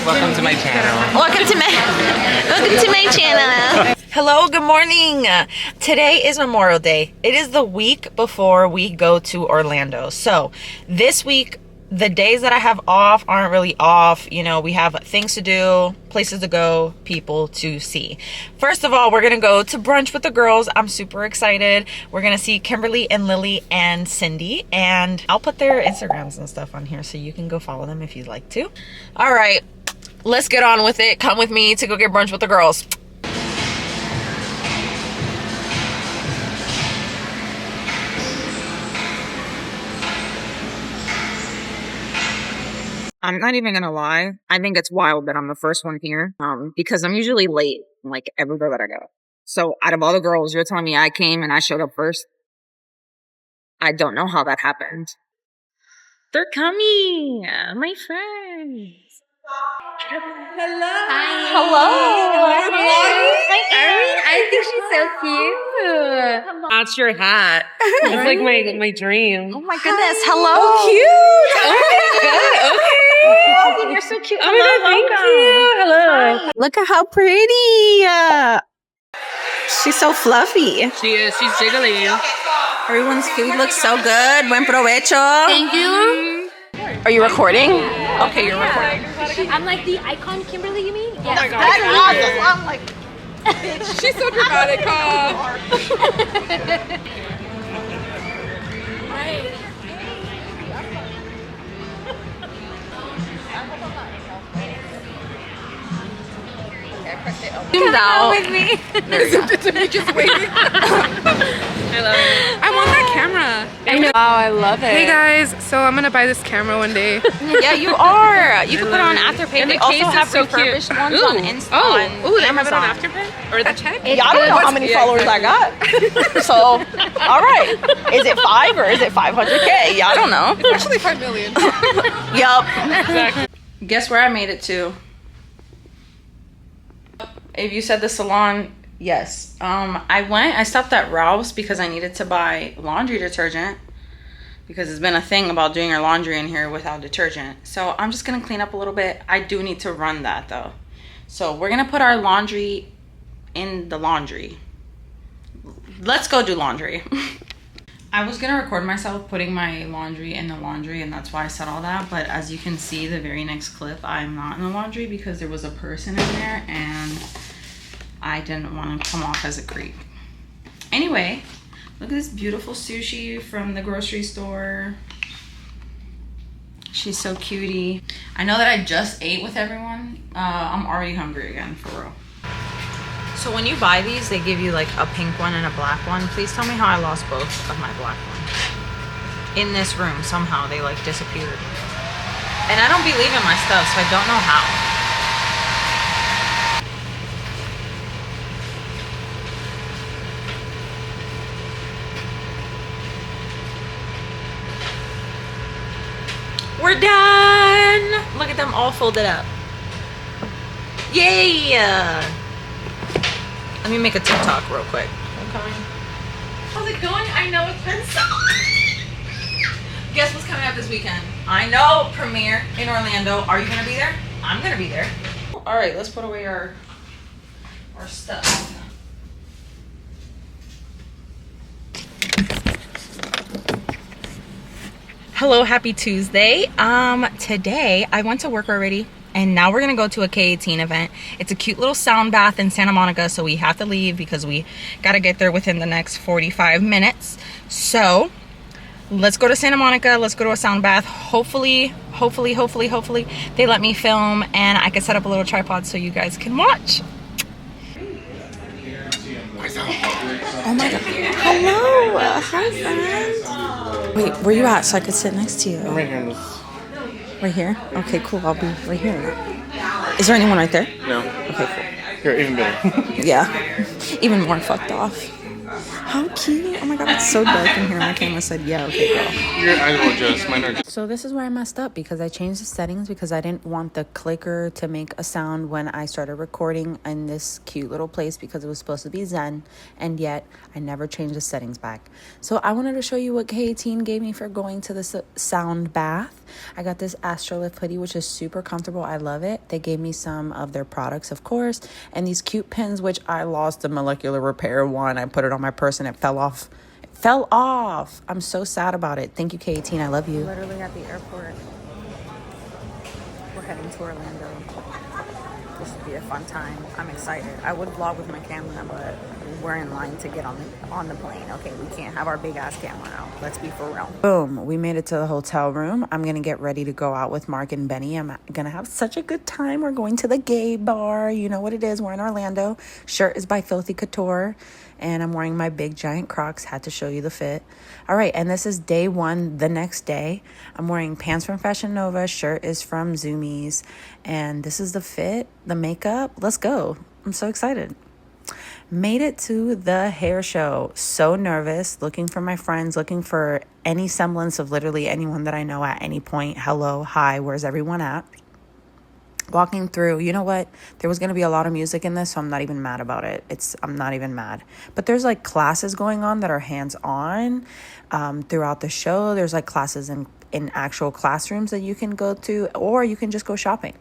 Welcome to my channel. Welcome to my channel. Hello, good morning. Today is Memorial Day. It is the week before we go to Orlando. So this week, the days that I have off aren't really off. You know, we have things to do, places to go, people to see. First of all, we're gonna go to brunch with the girls. I'm super excited. We're gonna see Kimberly and Lily and Cindy, and I'll put their Instagrams and stuff on here so you can go follow them if you'd like to. All right, let's get on with it. Come with me to go get brunch with the girls. I'm not even gonna lie. I think it's wild that I'm the first one here, because I'm usually late, like everywhere that I go. So out of all the girls, you're telling me I came and I showed up first? I don't know how that happened. They're coming, my friends. Hello. Hi. Hello. I think she's so cute. That's your hat. It's like my dream. Oh my goodness. Hello. Oh, cute. Oh my god. Okay. Oh, you're so cute. Oh my god, thank you. Hello. Look at how pretty. She's so fluffy. She is. She's jiggly. Everyone's food looks so good. Buen provecho. Thank you. Are you recording? Okay, you're recording. I'm like the icon Kimberly, you mean? Yes. Oh my god. I'm like, She's so dramatic, zoomed out. With me. Just waiting. I love it. I want that camera. I know. Wow, I love it. Hey guys, so I'm gonna buy this camera one day. Yeah, you are. You can put it on Afterpay. And They the also case is have so cute. refurbished ones Ooh. on Insta. Oh, on they have it on Amazon. Afterpay? Or the check? Yeah, I don't know how many followers I got. So, all right. Is it 5 or is it 500K? Yeah, I don't know. It's actually 5 million. Yup. Exactly. Guess where I made it to? If you said the salon, yes. I stopped at Ralph's because I needed to buy laundry detergent because it's been a thing about doing your laundry in here without detergent. So I'm just gonna clean up a little bit. I do need to run that though. So we're gonna put our laundry in the laundry. Let's go do laundry. I was gonna record myself putting my laundry in the laundry, and that's why I said all that, but as you can see, the very next clip, I'm not in the laundry because there was a person in there and I didn't want to come off as a creep. Anyway, look at this beautiful sushi from the grocery store. She's so cutie. I know that I just ate with everyone. I'm already hungry again, for real. So when you buy these, they give you like a pink one and a black one. Please tell me how I lost both of my black ones. In this room, somehow they like disappeared. And I don't believe in my stuff, so I don't know how. We're done! Look at them all folded up. Yay! Let me make a TikTok real quick. Okay. How's it going? I know it's been so long. Guess what's coming up this weekend? I know, premiere in Orlando. Are you gonna be there? I'm gonna be there. All right, let's put away our stuff. Hello, happy Tuesday. Today I went to work already. And now we're gonna go to a K18 event. It's a cute little sound bath in Santa Monica, so we have to leave because we gotta get there within the next 45 minutes. So let's go to Santa Monica, let's go to a sound bath. Hopefully, they let me film and I can set up a little tripod so you guys can watch. Oh my god. Hello. Hi, friend. Wait, where you at so I could sit next to you? I'm right here. Right here? Okay, cool. I'll be right here now. Is there anyone right there? No. Okay, cool. You're even better. Yeah. Even more fucked off. How cute. Oh my god, it's so dark in here. My camera said, yeah, okay, girl. Your eyes will adjust. Mine are just. So this is where I messed up because I changed the settings because I didn't want the clicker to make a sound when I started recording in this cute little place because it was supposed to be zen, and yet I never changed the settings back. So I wanted to show you what K18 gave me for going to this sound bath. I got this Astrolift hoodie, which is super comfortable. I love it. They gave me some of their products, of course, and these cute pins, which I lost the molecular repair one. I put it on my purse and it fell off. I'm so sad about it. Thank you, K18. I love you. Literally at the airport. We're heading to Orlando. This should be a fun time. I'm excited. I would vlog with my camera, but we're in line to get on the plane. Okay, we can't have our big ass camera out. Let's be for real. Boom. We made it to the hotel room. I'm gonna get ready to go out with Mark and Benny. I'm gonna have such a good time. We're going to the gay bar. You know what it is. We're in Orlando. Shirt is by Filthy Couture. And I'm wearing my big giant Crocs. Had to show you the fit. All right, and this is day one, the next day. I'm wearing pants from Fashion Nova. Shirt is from Zoomies. And this is the fit, the makeup. Let's go. I'm so excited. Made it to the hair show. So nervous, looking for my friends, looking for any semblance of literally anyone that I know at any point. Hello, hi, where's everyone at? Walking through, you know what? There was going to be a lot of music in this, so I'm not even mad about it. I'm not even mad. But there's like classes going on that are hands-on throughout the show. There's like classes in actual classrooms that you can go to, or you can just go shopping.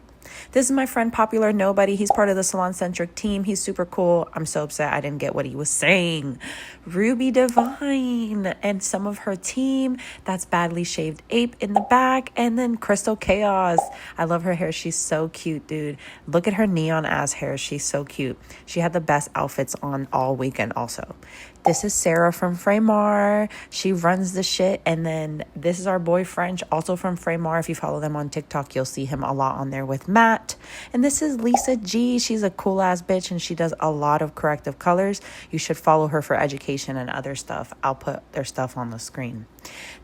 This is my friend Popular Nobody. He's part of the Salon Centric team. He's super cool. I'm so upset I didn't get what he was saying. Ruby Divine and some of her team. That's Badly Shaved Ape in the back. And then Crystal Chaos. I love her hair. She's so cute, dude. Look at her neon ass hair. She's so cute. She had the best outfits on all weekend also. This is Sarah from Fraymar. She runs the shit. And then this is our boy French, also from Fraymar. If you follow them on TikTok, you'll see him a lot on there with Matt. And this is Lisa G. She's a cool ass bitch and she does a lot of corrective colors. You should follow her for education and other stuff. I'll put their stuff on the screen.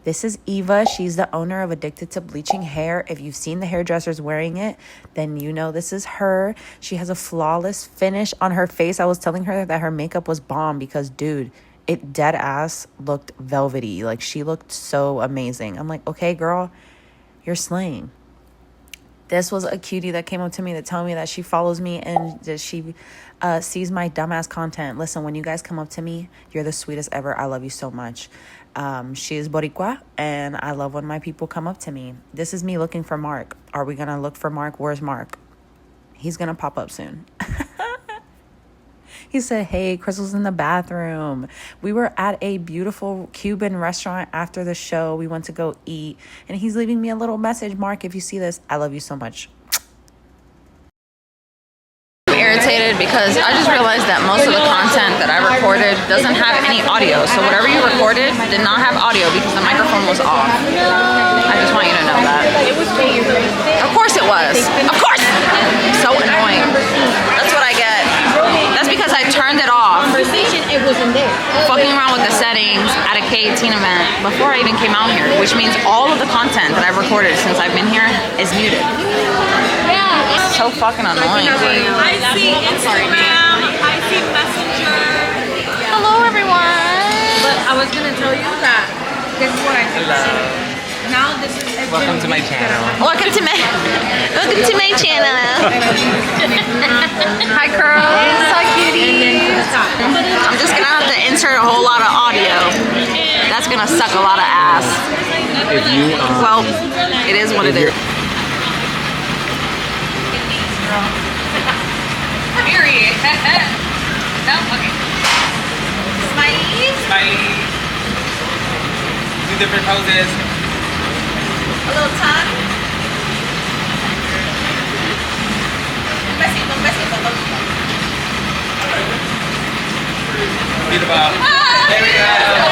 This is Eva. She's the owner of Addicted to Bleaching Hair. If you've seen the hairdressers wearing it, then you know this is her. She has a flawless finish on her face. I was telling her that her makeup was bomb because, dude, it dead ass looked velvety. Like, she looked so amazing. I'm like, okay, girl, you're slaying. This was a cutie that came up to me to tell me that she follows me and that she sees my dumbass content. Listen, when you guys come up to me, you're the sweetest ever. I love you so much. She is Boricua, and I love when my people come up to me. This is me looking for Mark. Are we going to look for Mark? Where's Mark? He's going to pop up soon. He said, hey, Crystal's in the bathroom. We were at a beautiful Cuban restaurant after the show. We went to go eat. And he's leaving me a little message. Mark, if you see this, I love you so much. I'm irritated because I just realized that most of the content that I recorded doesn't have any audio. So whatever you recorded did not have audio because the microphone was off. I just want you to know that. It was me. Of course it was. Of course. So annoying. That's what I get. That's because I turned it off. It wasn't there. Fucking around with the settings at a K18 event before I even came out here, which means all of the content that I've recorded since I've been here is muted. Yeah. It's so fucking annoying. I see Instagram. I see Messenger. Hello, everyone. But I was gonna tell you that this is what I think. Now this is Welcome to my channel. Welcome to my channel. Hi, girls. Hi, cutie. I'm just gonna have to insert a whole lot of audio. That's gonna suck a lot of ass. If you Well, it is what it is. Period. No, okay. Smiley. Bye. Do different poses. A little tongue. Un besito, un besito. Beautiful. There we go.